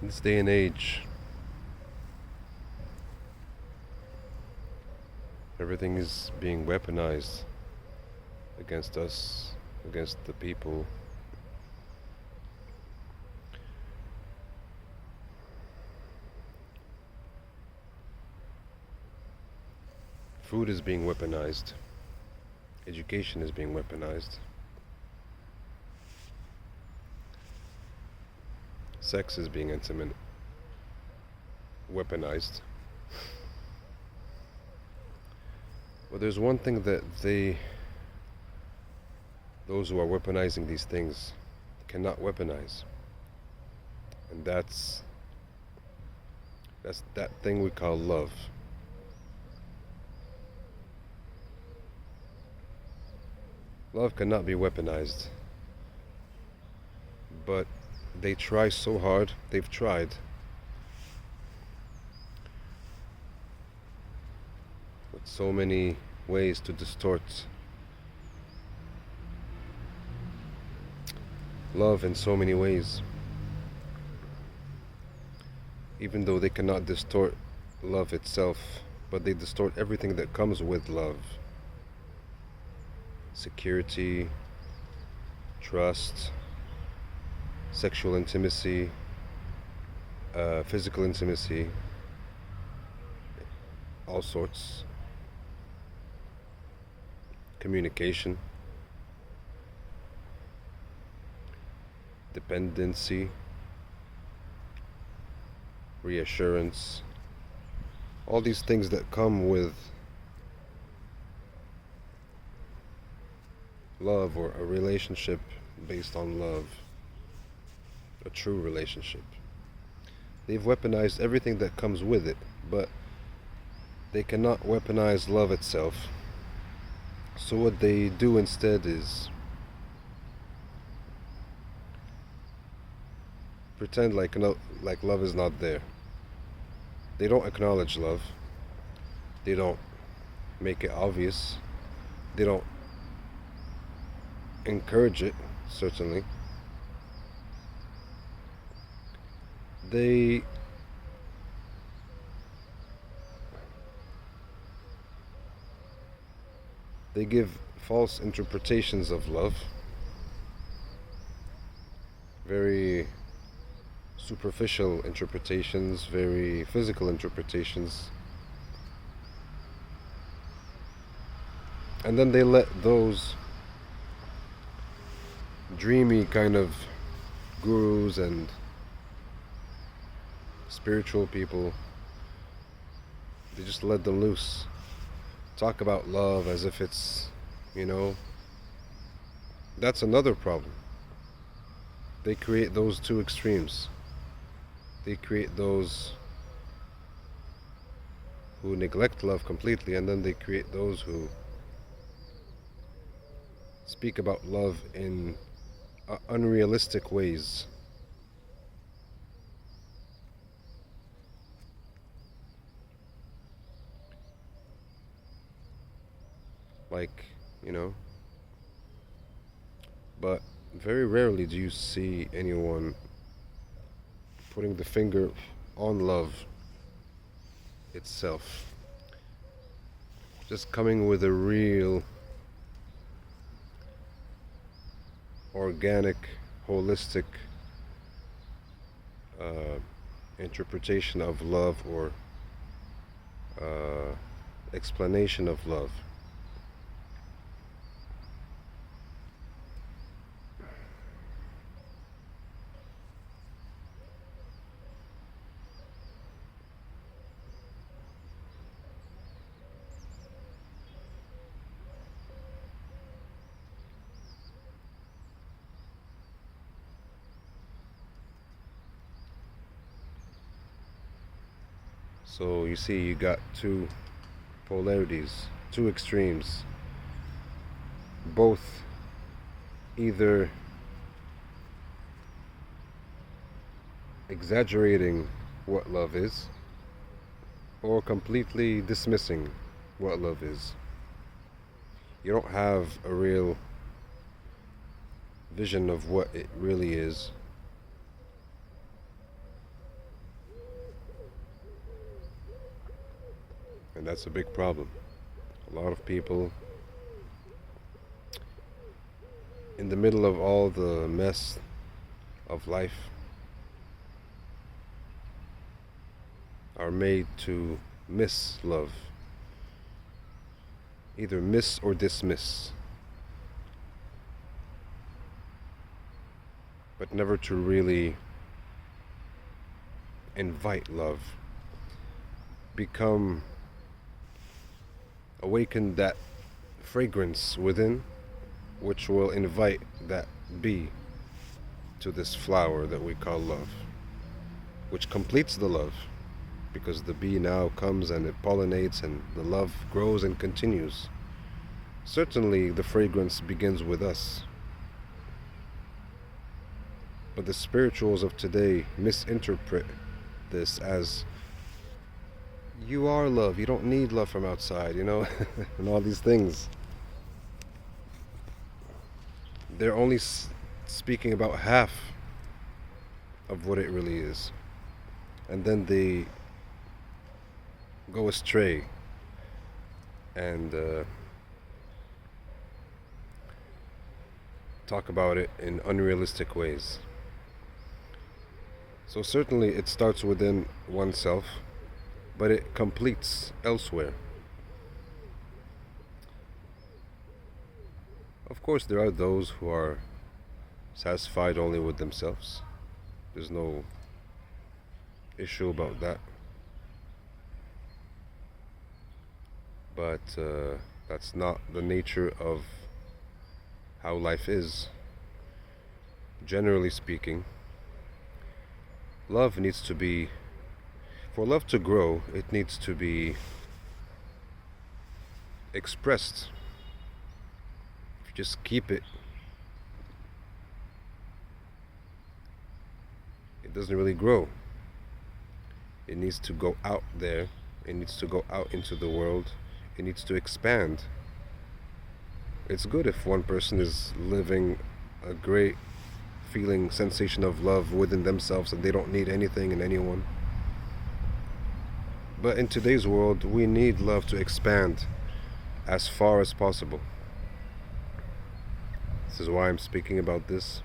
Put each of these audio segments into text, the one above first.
In this day and age, everything is being weaponized against us, against the people. Food is being weaponized. Education is being weaponized. Sex is being weaponized. But there's one thing that those who are weaponizing these things cannot weaponize. And that's that thing we call love. Love cannot be weaponized. But they try so hard, they've tried. With so many ways to distort love in so many ways. Even though they cannot distort love itself, but they distort everything that comes with love. Security, trust, sexual intimacy, physical intimacy, all sorts. Communication, dependency, reassurance, all these things that come with love, or a relationship based on love, a true relationship. They've weaponized everything that comes with it, but they cannot weaponize love itself. So what they do instead is pretend like love is not there. They don't acknowledge love. They don't make it obvious. They don't encourage it, certainly. They give false interpretations of love, very superficial interpretations, very physical interpretations, and then they let those dreamy kind of gurus and spiritual people, they just let them loose. Talk about love as if it's, that's another problem. They create those two extremes. They create those who neglect love completely, and then they create those who speak about love in unrealistic ways. But very rarely do you see anyone putting the finger on love itself. Just coming with a real, organic, holistic interpretation of love, or explanation of love. So you see, you got two polarities, two extremes, both either exaggerating what love is, or completely dismissing what love is. You don't have a real vision of what it really is. And that's a big problem. A lot of people, in the middle of all the mess of life, are made to miss love. Either miss or dismiss. But never to really invite love. Awaken that fragrance within, which will invite that bee to this flower that we call love, which completes the love, because the bee now comes and it pollinates and the love grows and continues. Certainly the fragrance begins with us, but the spirituals of today misinterpret this as, you are love, you don't need love from outside, and all these things. They're only speaking about half of what it really is. And then they go astray and talk about it in unrealistic ways. So certainly it starts within oneself, but it completes elsewhere. Of course, there are those who are satisfied only with themselves. There's no issue about that. But that's not the nature of how life is. Generally speaking, love needs to be, for love to grow, it needs to be expressed. If you just keep it, it doesn't really grow. It needs to go out there. It needs to go out into the world. It needs to expand. It's good if one person is living a great feeling, sensation of love within themselves and they don't need anything and anyone. But in today's world, we need love to expand as far as possible. This is why I'm speaking about this.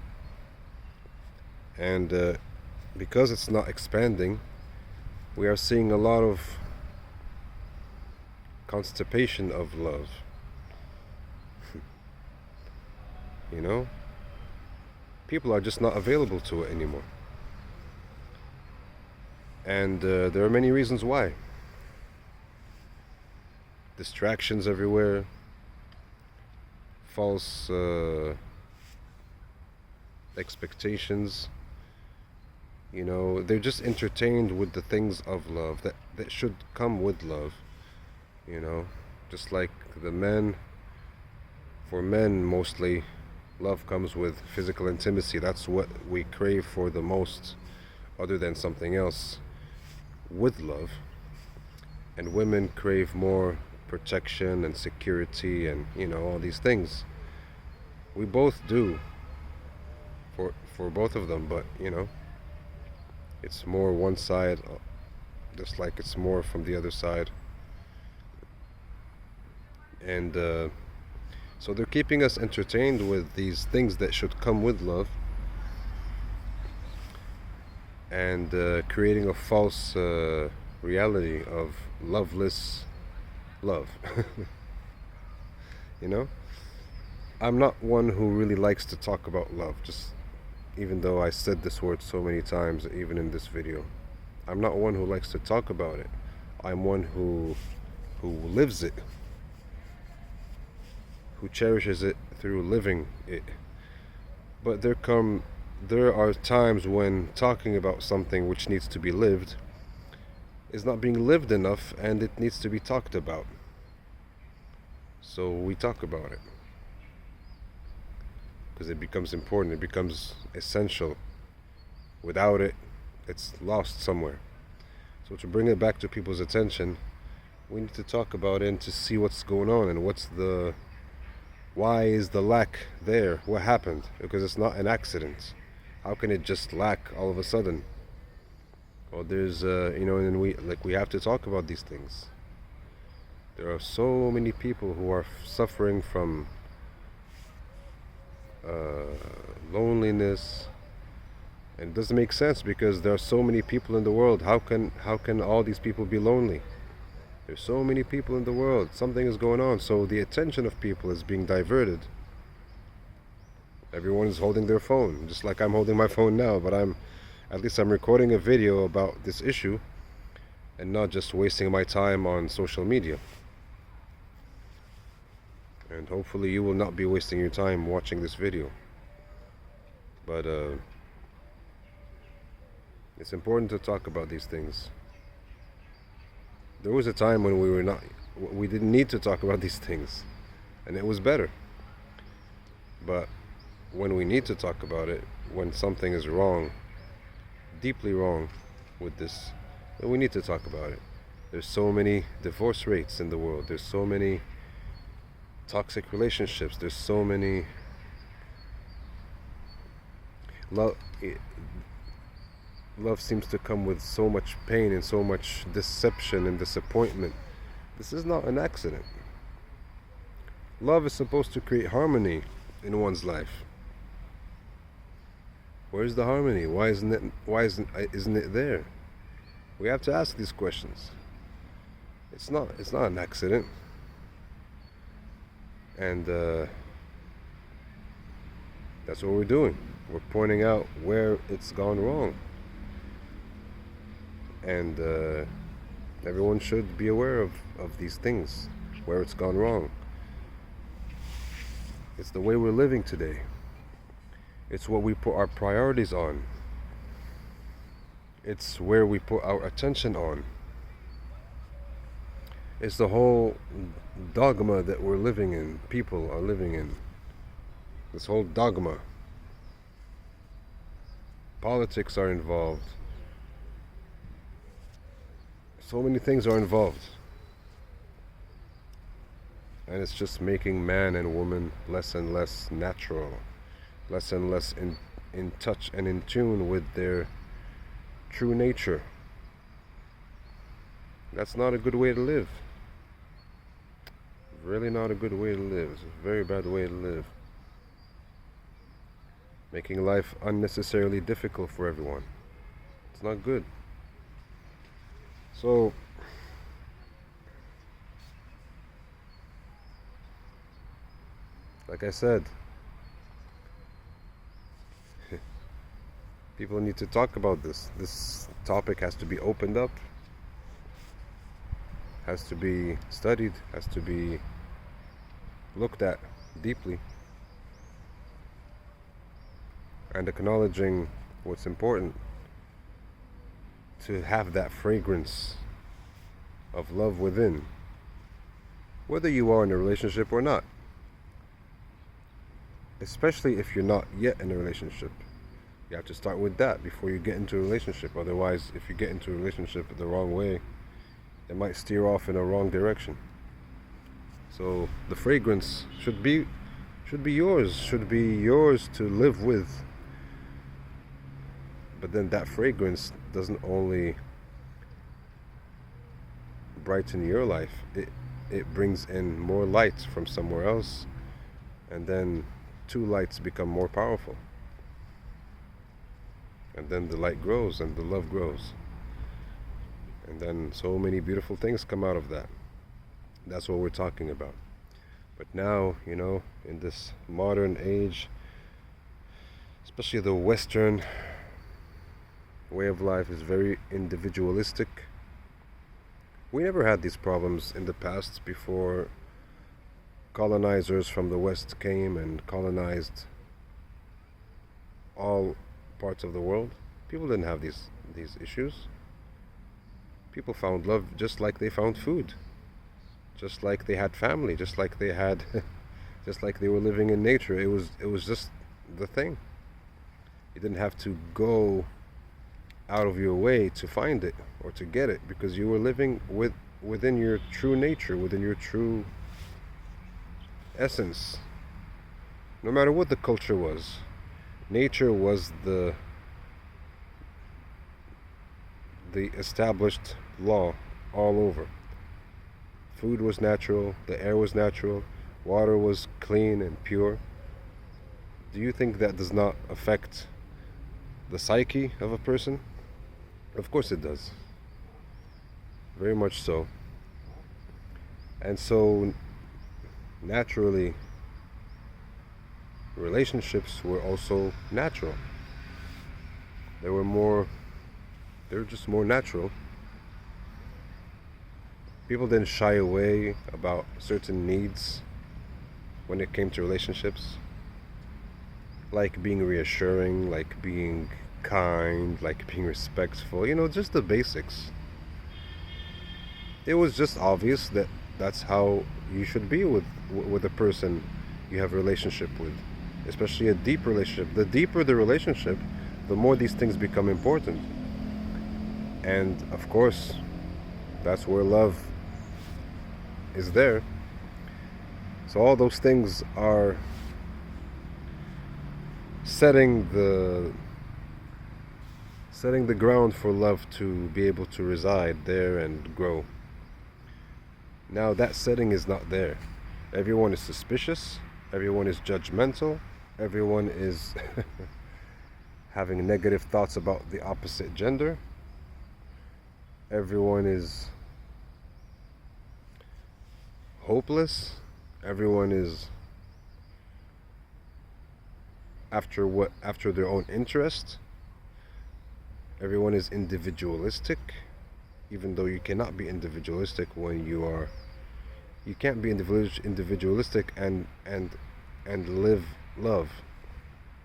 And because it's not expanding, we are seeing a lot of constipation of love. People are just not available to it anymore. And there are many reasons why. Distractions everywhere, false expectations. They're just entertained with the things of love that should come with love. Just like the men, for men mostly, love comes with physical intimacy. That's what we crave for the most, other than something else, with love. And women crave more protection and security and all these things. We both do, for both of them, but it's more one side, just like it's more from the other side. And so they're keeping us entertained with these things that should come with love, and creating a false reality of loveless love. I'm not one who really likes to talk about love, just even though I said this word so many times, even in this video. I'm not one who likes to talk about it. I'm one who lives it, who cherishes it through living it. But there are times when talking about something which needs to be lived is not being lived enough, and it needs to be talked about. So we talk about it, because it becomes important, it becomes essential. Without it, it's lost somewhere. So to bring it back to people's attention, we need to talk about it and to see what's going on and why is the lack there? What happened? Because it's not an accident. How can it just lack all of a sudden? Well, there's and we have to talk about these things. There are so many people who are suffering from loneliness, and it doesn't make sense because there are so many people in the world. How can all these people be lonely? There's so many people in the world. Something is going on. So the attention of people is being diverted. Everyone is holding their phone, just like I'm holding my phone now, but at least I'm recording a video about this issue and not just wasting my time on social media. And hopefully you will not be wasting your time watching this video. But it's important to talk about these things. There was a time when we didn't need to talk about these things, and it was better. But when we need to talk about it, when something is wrong, deeply wrong with this, then we need to talk about it. There's so many divorce rates in the world. There's so many toxic relationships. There's so many love seems to come with so much pain and so much deception and disappointment. This is not an accident. Love is supposed to create harmony in one's life. Where's the harmony? Why isn't it there? We have to ask these questions. It's not an accident. And that's what we're doing. We're pointing out where it's gone wrong. And everyone should be aware of these things, where it's gone wrong. It's the way we're living today. It's what we put our priorities on. It's where we put our attention on. It's the whole dogma that we're living in, people are living in. This whole dogma. Politics are involved. So many things are involved. And it's just making man and woman less and less natural, less and less in touch and in tune with their true nature. That's not a good way to live. Really not a good way to live. It's a very bad way to live. Making life unnecessarily difficult for everyone. It's not good. So, like I said, people need to talk about this. This topic has to be opened up, has to be studied, has to be looked at deeply, and acknowledging what's important, to have that fragrance of love within, whether you are in a relationship or not. Especially if you're not yet in a relationship. You have to start with that before you get into a relationship. Otherwise, if you get into a relationship the wrong way, it might steer off in a wrong direction. So the fragrance should be yours to live with. But then that fragrance doesn't only brighten your life, it brings in more light from somewhere else, and then two lights become more powerful. And then the light grows and the love grows. And then so many beautiful things come out of that. That's what we're talking about. But now, in this modern age, especially the Western way of life is very individualistic. We never had these problems in the past before colonizers from the West came and colonized all parts of the world. People didn't have these issues. People found love just like they found food, just like they had family, just like they had just like they were living in nature. It was just the thing. You didn't have to go out of your way to find it or to get it, because you were living within your true nature, within your true essence. No matter what the culture was, nature was the established law all over. Food was natural, the air was natural, water was clean and pure. Do you think that does not affect the psyche of a person? Of course it does. Very much so. And so, naturally, relationships were also natural. They were just more natural. People didn't shy away about certain needs when it came to relationships, like being reassuring, like being kind, like being respectful, just the basics. It was just obvious that that's how you should be with a person you have a relationship with, especially a deep relationship. The deeper the relationship, the more these things become important. And of course, that's where love is there. So all those things are setting the ground for love to be able to reside there and grow. Now that setting is not there. Everyone is suspicious, everyone is judgmental, everyone is having negative thoughts about the opposite gender. Everyone is hopeless. Everyone is after their own interest. Everyone is individualistic, even though you cannot be individualistic when you can't be individualistic and live love,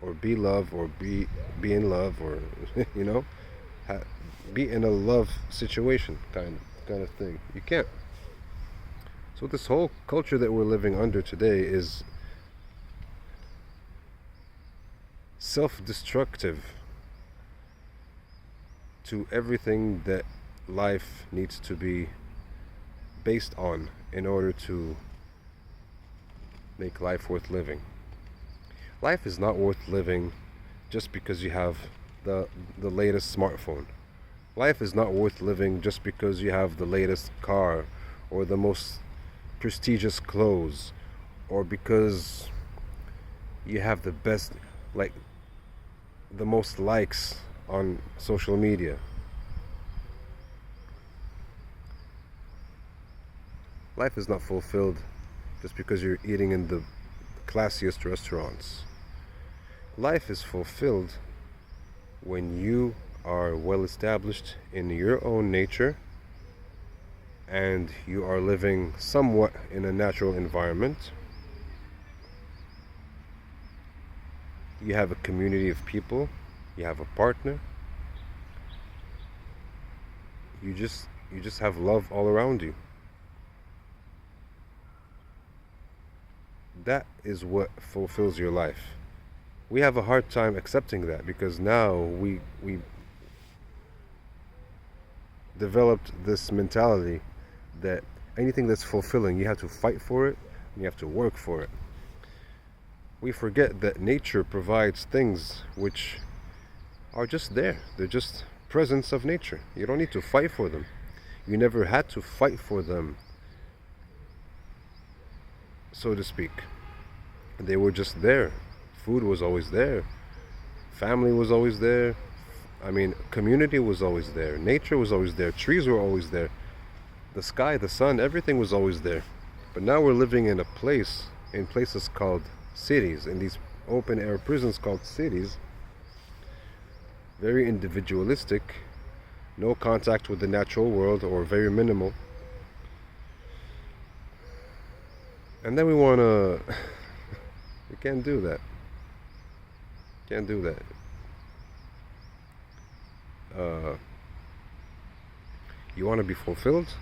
or be love, or be in love, or be in a love situation kind of thing. You can't. So this whole culture that we're living under today is self-destructive to everything that life needs to be based on in order to make life worth living. Life is not worth living just because you have the latest smartphone. Life is not worth living just because you have the latest car or the most prestigious clothes, or because you have the best, like the most likes on social media. Life is not fulfilled just because you're eating in the classiest restaurants. Life is fulfilled when you are well established in your own nature and you are living somewhat in a natural environment. You have a community of people, you have a partner. You just have love all around you. That is what fulfills your life. We have a hard time accepting that because now we developed this mentality that anything that's fulfilling, you have to fight for it, and you have to work for it. We forget that nature provides things which are just there. They're just presence of nature. You don't need to fight for them. You never had to fight for them, so to speak. They were just there. Food was always there. Family was always there. Community was always there. Nature was always there. Trees were always there. The sky, the sun, everything was always there. But now we're living in places called cities, in these open air prisons called cities. Very individualistic, no contact with the natural world, or very minimal. And then we want to we can't do that. Can't do that. You want to be fulfilled?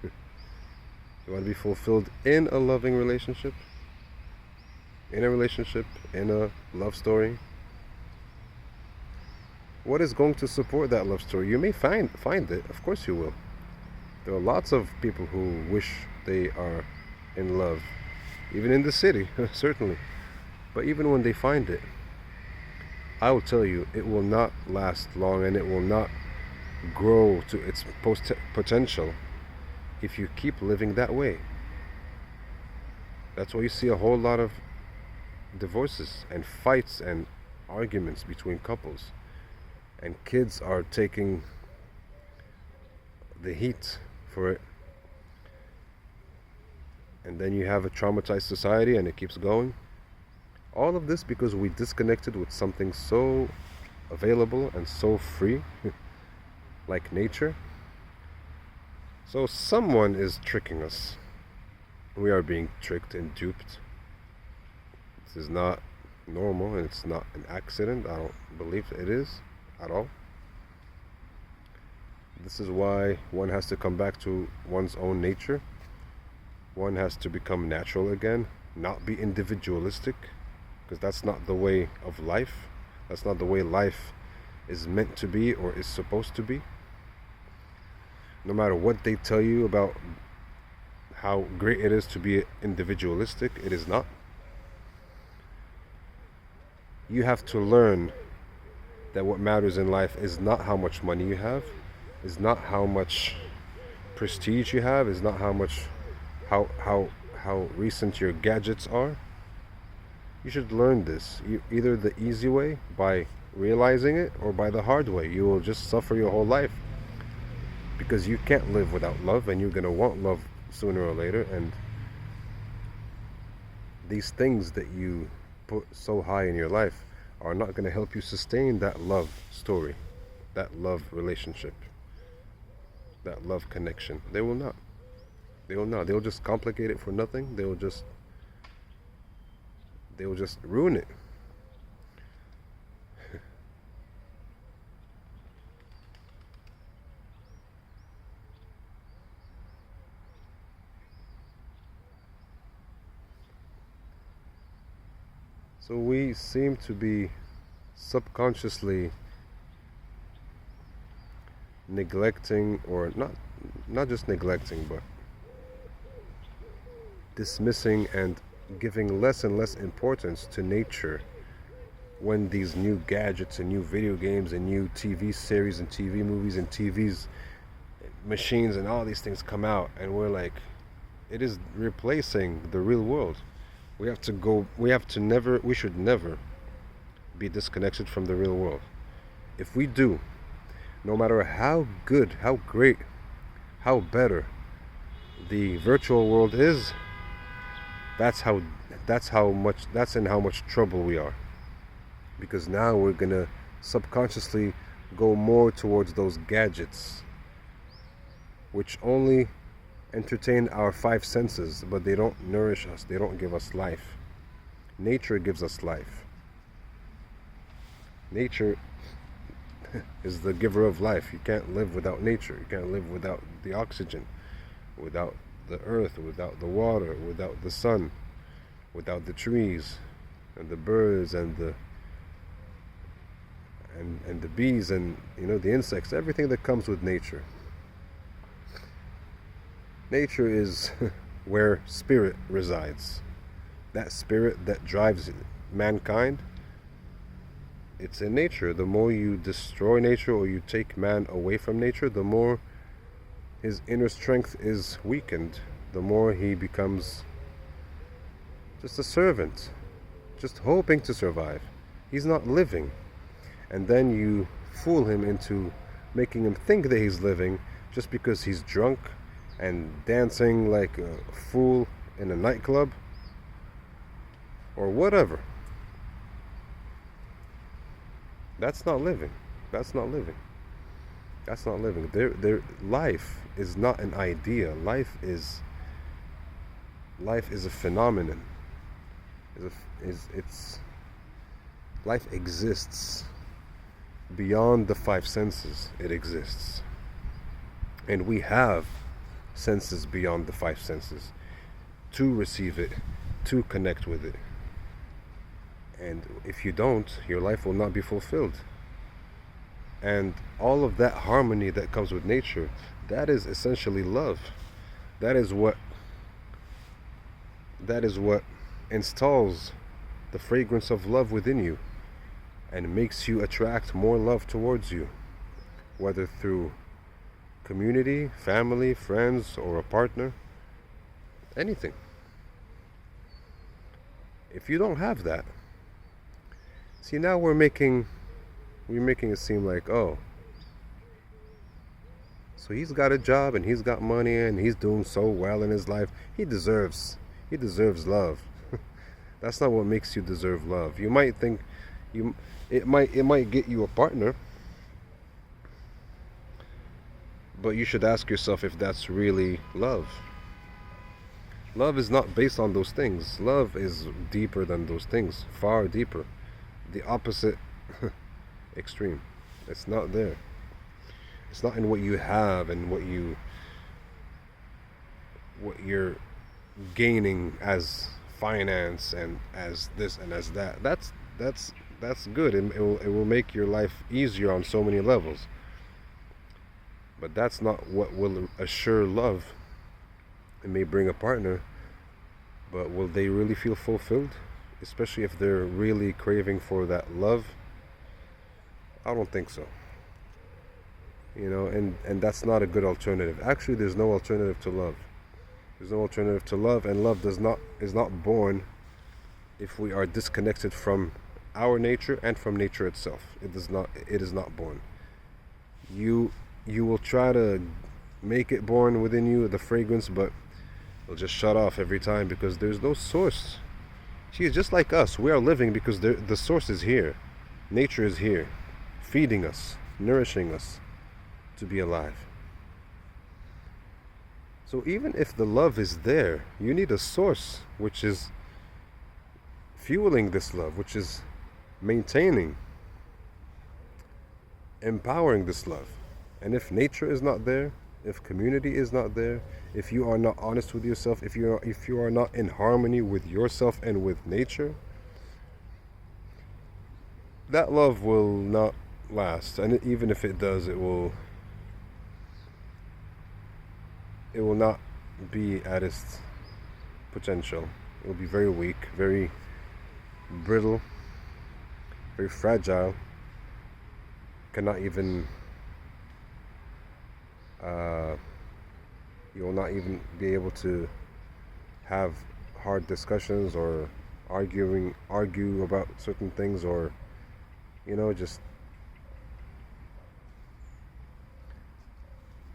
You want to be fulfilled in a loving relationship? In a love story? What is going to support that love story? You may find it, of course you will. There are lots of people who wish they are in love, even in the city, certainly. But even when they find it, I will tell you, it will not last long, and it will not grow to its potential if you keep living that way. That's why you see a whole lot of divorces and fights and arguments between couples. And kids are taking the heat for it. And then you have a traumatized society and it keeps going. All of this because we disconnected with something so available and so free, like nature. So someone is tricking us. We are being tricked and duped. This is not normal and it's not an accident. I don't believe it is at all. This is why one has to come back to one's own nature. One has to become natural again, not be individualistic, because that's not the way of life. That's not the way life is meant to be or is supposed to be. No matter what they tell you about how great it is to be individualistic, it is not. You have to learn that what matters in life is not how much money you have, is not how much prestige you have, is not how much how recent your gadgets are. You should learn this either the easy way by realizing it or by the hard way. You will just suffer your whole life because you can't live without love, and you're going to want love sooner or later. And these things that you put so high in your life are not going to help you sustain that love story, that love relationship, that love connection. They will not. They will not. They'll just complicate it for nothing. They will just ruin it. So we seem to be subconsciously neglecting, or not just neglecting, but dismissing and giving less and less importance to nature when these new gadgets and new video games and new TV series and TV movies and TVs, machines and all these things come out, and we're like, it is replacing the real world. We should never be disconnected from the real world. If we do, no matter how good, how great, how better the virtual world is, that's in how much trouble we are. Because now we're gonna subconsciously go more towards those gadgets, which only entertain our five senses, but they don't nourish us. They don't give us life. Nature gives us life. Nature is the giver of life. You can't live without nature. You can't live without the oxygen, without the earth, without the water, without the sun, without the trees and the birds and the bees and the insects, everything that comes with nature. Nature is where spirit resides. That spirit that drives mankind, it's in nature. The more you destroy nature or you take man away from nature, the more his inner strength is weakened, the more he becomes just a servant, just hoping to survive. He's not living. And then you fool him into making him think that he's living just because he's drunk and dancing like a fool in a nightclub or whatever. That's not living. That's not living. That's not living. Life is not an idea. Life is a phenomenon. Life exists beyond the five senses. It exists, and we have senses beyond the five senses to receive it, to connect with it. And if you don't, your life will not be fulfilled. And all of that harmony that comes with nature, that is essentially love. That is what installs the fragrance of love within you and makes you attract more love towards you, whether through community, family, friends, or a partner, anything. If you don't have that, see, now we're making it seem like, oh, so he's got a job and he's got money and he's doing so well in his life. He deserves love. That's not what makes you deserve love. You might think you it might get you a partner, but you should ask yourself if that's really love. Love is not based on those things. Love is deeper than those things, far deeper. The opposite extreme. It's not there. It's not in what you have and what you're gaining as finance and as this and as that. That's good. It will make your life easier on so many levels. But that's not what will assure love. It may bring a partner, but will they really feel fulfilled? Especially if they're really craving for that love? I don't think so. And that's not a good alternative. Actually, there's no alternative to love. There's no alternative to love, and love is not born if we are disconnected from our nature and from nature itself. It is not born. You will try to make it born within you, the fragrance, but it'll just shut off every time because there's no source. See, it's just like us. We are living because the source is here. Nature is here, feeding us, nourishing us to be alive. So even if the love is there, you need a source which is fueling this love, which is maintaining, empowering this love. And if nature is not there, if community is not there, if you are not honest with yourself, if you are not in harmony with yourself and with nature, that love will not last. And even if it does, it will not be at its potential. It will be very weak, very brittle, very fragile. Cannot even you will not even be able to have hard discussions or argue about certain things, or just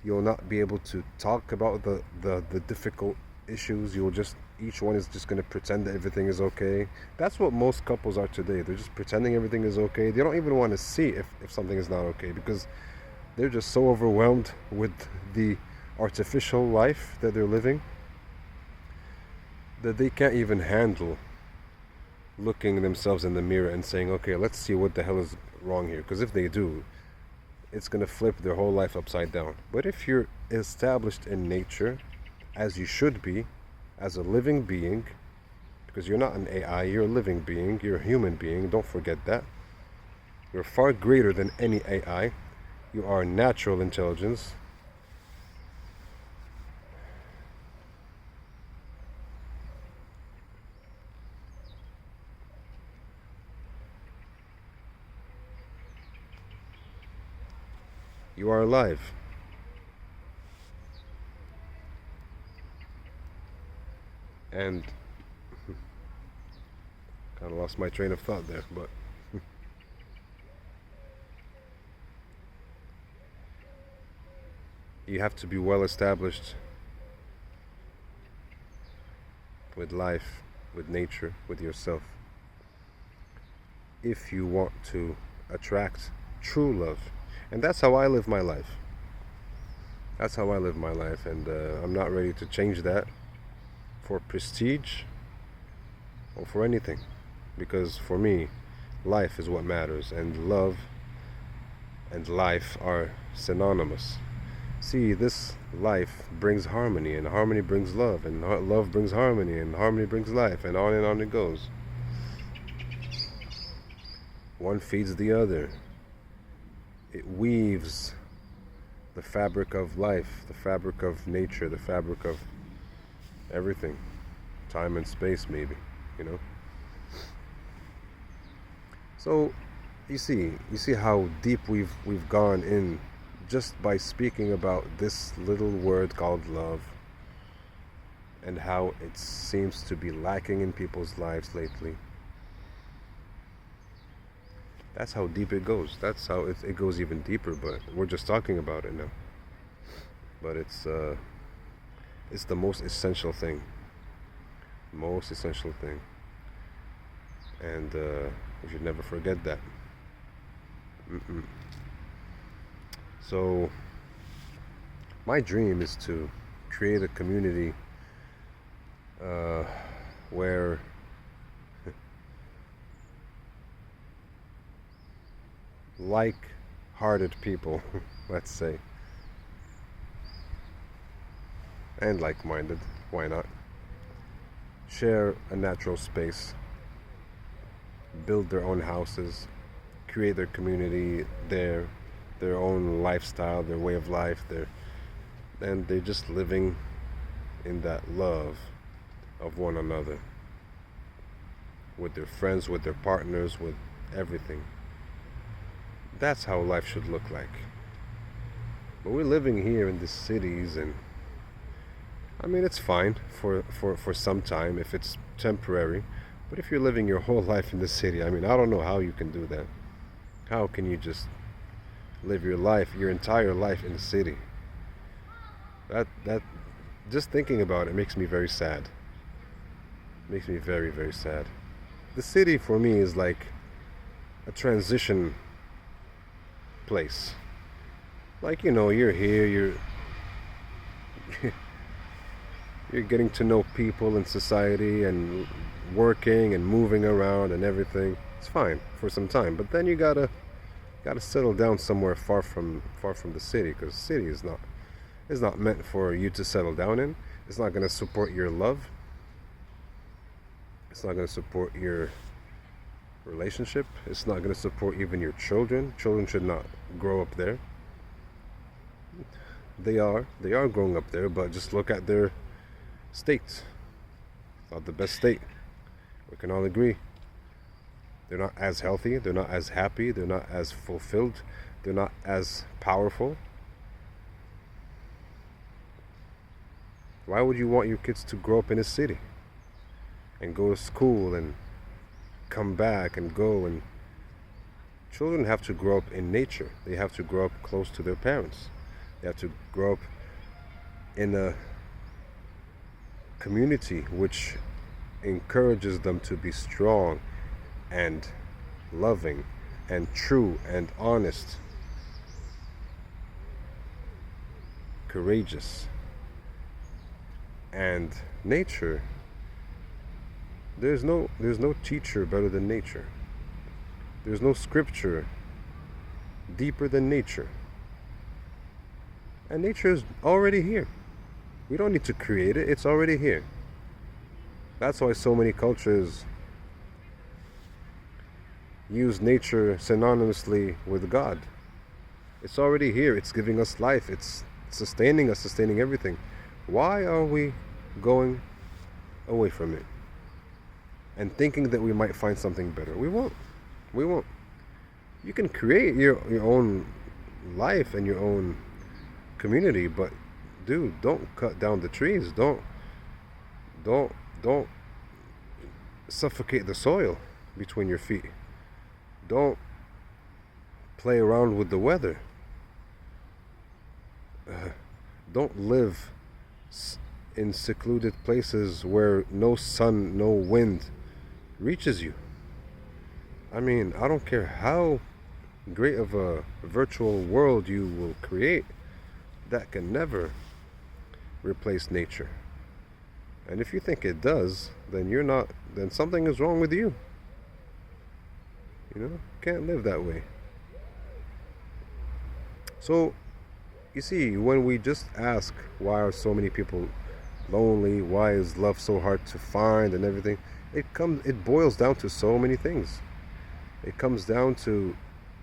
you'll not be able to talk about the difficult issues. Each one is just going to pretend that everything is okay. That's what most couples are today. They're just pretending everything is okay. They don't even want to see if something is not okay, because they're just so overwhelmed with the artificial life that they're living that they can't even handle looking themselves in the mirror and saying, okay, let's see what the hell is wrong here. Because if they do, it's going to flip their whole life upside down. But if you're established in nature, as you should be, as a living being, because you're not an AI, you're a living being, you're a human being, don't forget that. You're far greater than any AI. You are natural intelligence. You are alive. And kind of lost my train of thought there, but you have to be well established with life, with nature, with yourself, if you want to attract true love. And that's how I live my life. That's how I live my life, and I'm not ready to change that for prestige or for anything, because for me, life is what matters, and love and life are synonymous. See, this life brings harmony, and harmony brings love, and love brings harmony, and harmony brings life, and on it goes. One feeds the other. It weaves the fabric of life, the fabric of nature, the fabric of everything. Time and space, maybe, So, you see how deep we've gone in just by speaking about this little word called love and how it seems to be lacking in people's lives lately. That's how deep it goes. That's how it goes even deeper, but we're just talking about it now. But it's the most essential thing. Most essential thing. And we should never forget that. Mm-mm. So my dream is to create a community where like-hearted people, let's say, and like-minded, why not, share a natural space, build their own houses, create their community, their own lifestyle, their way of life, and they're just living in that love of one another, with their friends, with their partners, with everything. That's how life should look like. But we're living here in the cities, and I mean, it's fine for some time if it's temporary. But if you're living your whole life in the city, I mean, I don't know how you can do that. How can you just live your life, your entire life in the city? That just thinking about it makes me very sad. Makes me very, very sad. The city for me is like a transition place. Like, you're here, you're getting to know people in society and working and moving around and everything. It's fine for some time, but then you gotta settle down somewhere far from the city, because the city is not meant for you to settle down in. It's not going to support your love. It's not going to support your relationship. It's not going to support even your children. Children should not grow up there. They are growing up there, but just look at their states. It's not the best state. We can all agree. They're not as healthy, they're not as happy, they're not as fulfilled, they're not as powerful. Why would you want your kids to grow up in a city and go to school and come back and go? And children have to grow up in nature. They have to grow up close to their parents. They have to grow up in a community which encourages them to be strong and loving and true and honest, courageous. And nature, there's no teacher better than nature. There's no scripture deeper than nature. And nature is already here. We don't need to create it, it's already here. That's why so many cultures use nature synonymously with God. It's already here. It's giving us life. It's sustaining us, sustaining everything. Why are we going away from it and thinking that we might find something better? We won't. You can create your own life and your own community, but dude, don't cut down the trees. Don't suffocate the soil between your feet. Don't play around with the weather. Don't live in secluded places where no sun, no wind reaches you. I mean, I don't care how great of a virtual world you will create, that can never replace nature. And if you think it does, then something is wrong with you. Can't live that way. So, you see, when we just ask why are so many people lonely, why is love so hard to find and everything, it boils down to so many things. It comes down to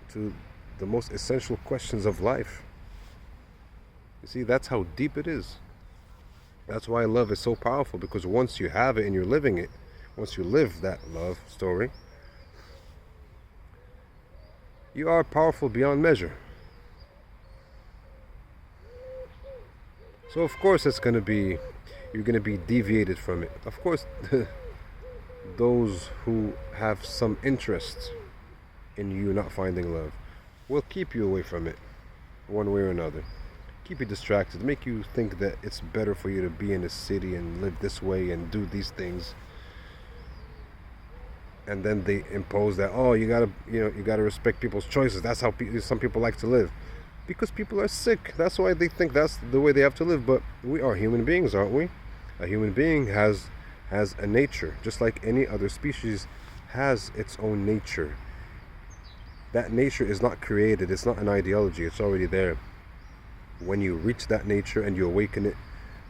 the most essential questions of life. You see, that's how deep it is. That's why love is so powerful, because once you have it and you're living it, once you live that love story, you are powerful beyond measure. So of course you're gonna be deviated from it. Of course, those who have some interest in you not finding love will keep you away from it, one way or another. Keep you distracted, make you think that it's better for you to be in a city and live this way and do these things. And then they impose that, oh, you gotta respect people's choices. That's how some people like to live, because people are sick. That's why they think that's the way they have to live. But we are human beings, aren't we? A human being has a nature, just like any other species has its own nature. That nature is not created. It's not an ideology. It's already there. When you reach that nature and you awaken it,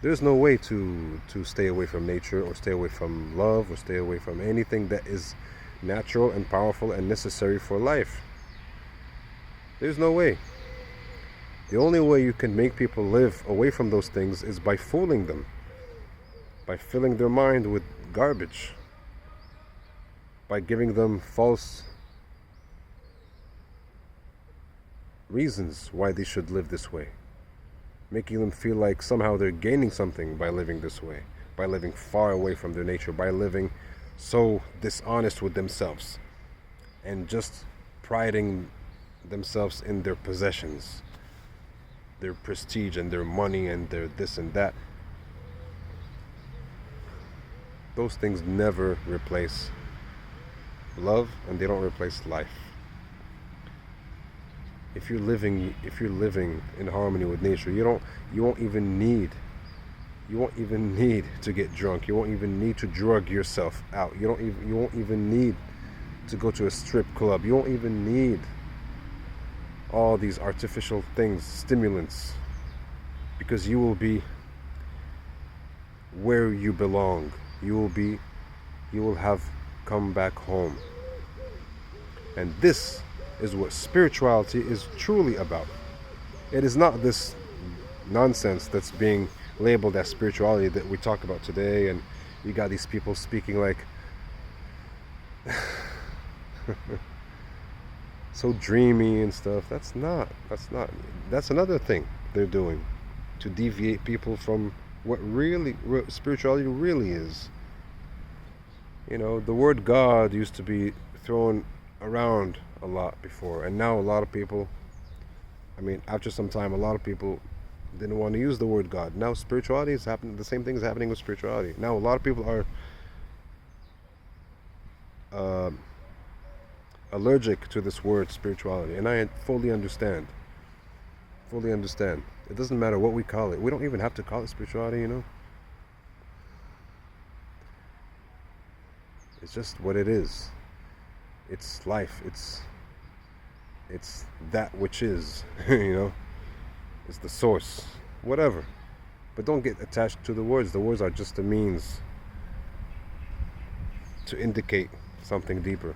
there's no way to stay away from nature, or stay away from love, or stay away from anything that is natural and powerful and necessary for life. There's no way. The only way you can make people live away from those things is by fooling them, by filling their mind with garbage, by giving them false reasons why they should live this way, making them feel like somehow they're gaining something by living this way, by living far away from their nature, by living so dishonest with themselves, and just priding themselves in their possessions, their prestige and their money and their this and that. Those things never replace love, and they don't replace life. If you're living in harmony with nature, you won't even need to get drunk. You won't even need to drug yourself out. You won't even need to go to a strip club. You won't even need all these artificial things, stimulants, because you will be where you belong. You will have come back home. And this is what spirituality is truly about. It is not this nonsense that's being labeled as spirituality that we talk about today, and you got these people speaking like so dreamy and stuff. That's another thing they're doing to deviate people from what spirituality really is. The word God used to be thrown around a lot before, and now a lot of people, after some time, a lot of people didn't want to use the word God. Now spirituality is happening, the same thing is happening with spirituality. Now a lot of people are allergic to this word spirituality, and I fully understand. It doesn't matter what we call it. We don't even have to call it spirituality. It's just what it is. It's life. It's that which is. It's the source, whatever. But don't get attached to the words. The words are just a means to indicate something deeper.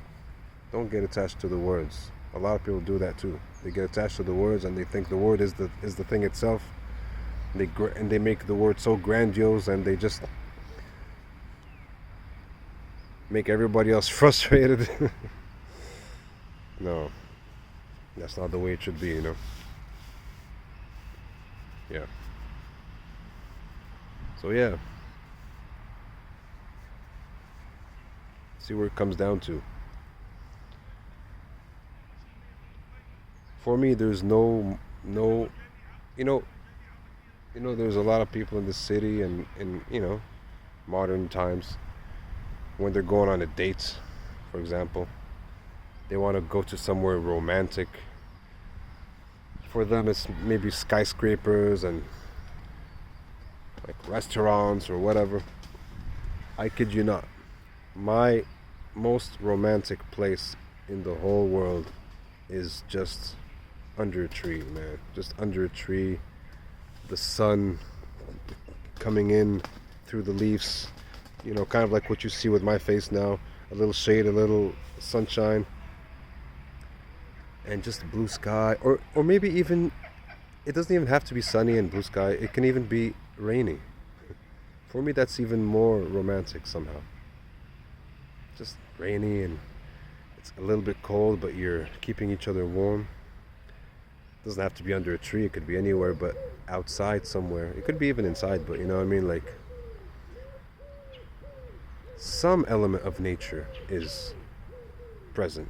Don't get attached to the words. A lot of people do that too. They get attached to the words, and they think the word is the thing itself. And they make the word so grandiose, and they just make everybody else frustrated. No, that's not the way it should be. Yeah. So yeah. See where it comes down to. For me, there's no, there's a lot of people in the city and in modern times, when they're going on a date, for example, they want to go to somewhere romantic. For them, it's maybe skyscrapers and like restaurants or whatever. I kid you not. My most romantic place in the whole world is just under a tree, man. Just under a tree. The sun coming in through the leaves. Kind of like what you see with my face now. A little shade, a little sunshine. And just blue sky. Or maybe even, it doesn't even have to be sunny and blue sky. It can even be rainy. For me, that's even more romantic somehow. Just rainy, and it's a little bit cold, but you're keeping each other warm. doesn't have to be under a tree, it could be anywhere, but outside somewhere. It could be even inside, but you know what I mean? Like, some element of nature is present.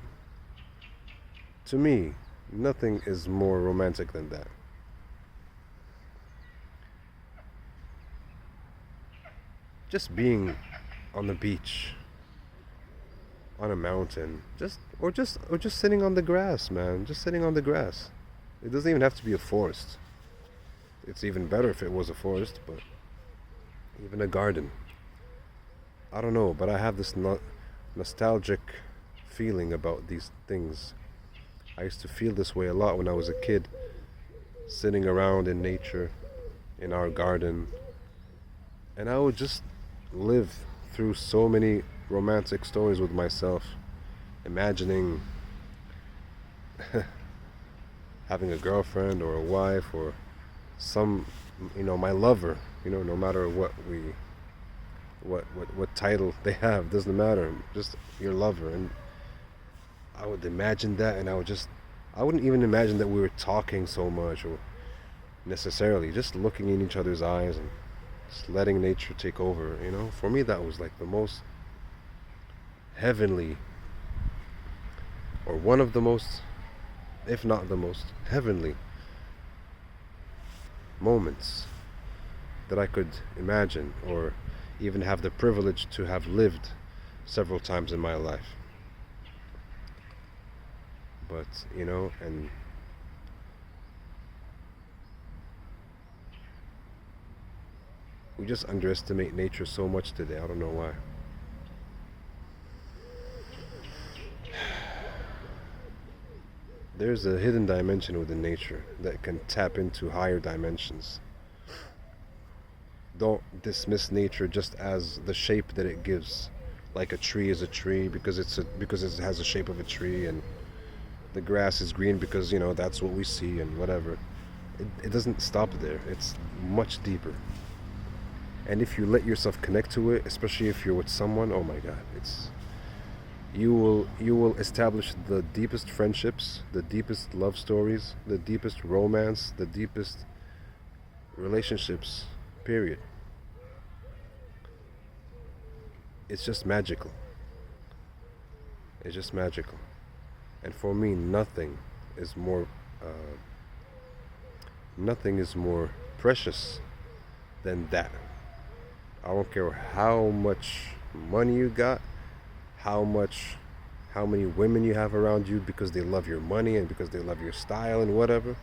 To me, nothing is more romantic than that. Just being on the beach, on a mountain, just sitting on the grass, man. Just sitting on the grass. It doesn't even have to be a forest. It's even better if it was a forest, but even a garden. I don't know, but I have this nostalgic feeling about these things. I used to feel this way a lot when I was a kid, sitting around in nature, in our garden, and I would just live through so many romantic stories with myself, imagining having a girlfriend or a wife or some, my lover, no matter what title they have, doesn't matter, just your lover. And I would imagine that, and I wouldn't even imagine that we were talking so much or necessarily, just looking in each other's eyes and just letting nature take over. For me that was like the most heavenly, or one of the most, if not the most heavenly moments that I could imagine or even have the privilege to have lived several times in my life. But and we just underestimate nature so much today. I don't know why. There's a hidden dimension within nature that can tap into higher dimensions. Don't dismiss nature just as the shape that it gives. Like a tree is a tree because because it has the shape of a tree, and the grass is green because that's what we see and whatever. It doesn't stop there. It's much deeper. And if you let yourself connect to it, especially if you're with someone, oh my God, you will establish the deepest friendships, the deepest love stories, the deepest romance, the deepest relationships, period. It's just magical. It's just magical. And for me, nothing is more precious than that. I don't care how much money you got, how many women you have around you because they love your money and because they love your style and whatever.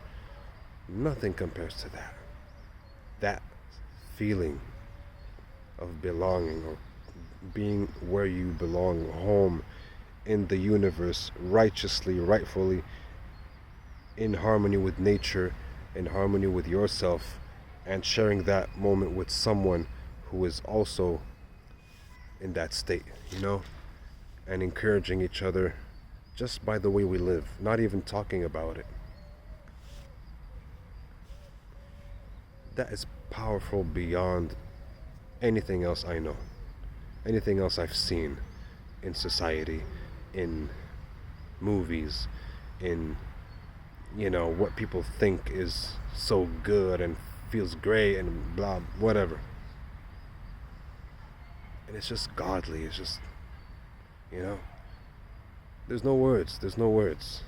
Nothing compares to that. That feeling of belonging, or being where you belong, home in the universe, righteously, rightfully, in harmony with nature, in harmony with yourself, and sharing that moment with someone who is also in that state, and encouraging each other just by the way we live, not even talking about it. That is powerful beyond anything else I know, anything else I've seen in society, in movies, in what people think is so good and feels great and blah, whatever. And it's just godly. It's just, there's no words. There's no words.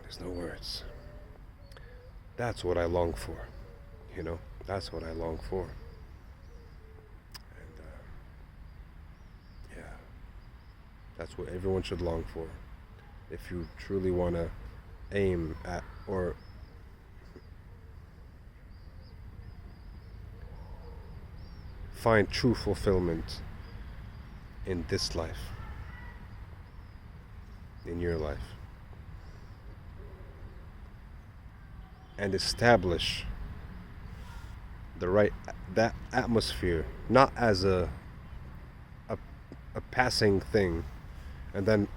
There's no words. That's what I long for. That's what I long for. And yeah, that's what everyone should long for. If you truly want to aim at, or find true fulfillment in this life, in your life, and establish that atmosphere, not as a passing thing, and then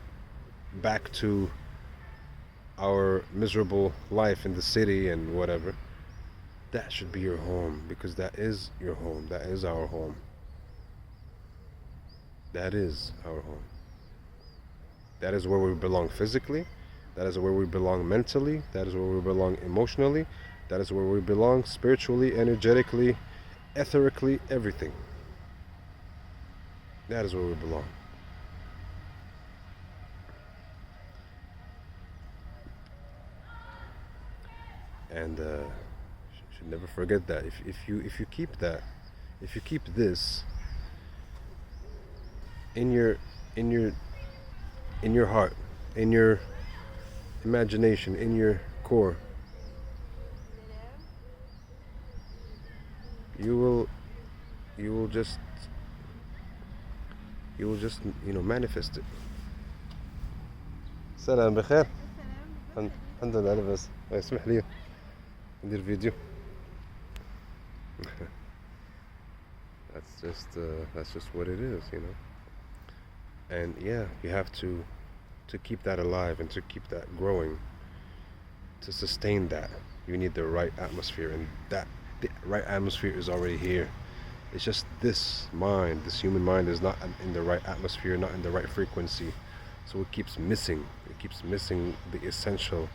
back to our miserable life in the city and whatever. That should be your home, because that is your home. That is our home. That is our home. That is where we belong physically, That is where we belong mentally. That is where we belong emotionally. That is where we belong spiritually, energetically, etherically, everything. That is where we belong. And should never forget that. If you keep that, if you keep this in your in your in your heart, in your imagination, in your core, you will you will just you will just manifest it. سلام بخير. الحمد لله لاباس. اسمح لي ندير فيديو. That's just what it is. And yeah, you have to keep that alive and to keep that growing. To sustain that, you need the right atmosphere, and the right atmosphere is already here. It's just this human mind is not in the right atmosphere, not in the right frequency. So it keeps missing. It keeps missing the essential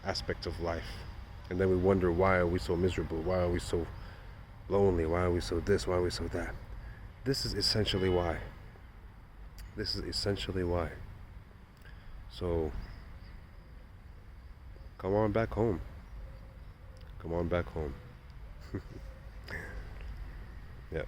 aspect of life. And then we wonder, why are we so miserable? Why are we so lonely? Why are we so this? Why are we so that? This is essentially why. This is essentially why. So come on back home. Come on back home. Yeah.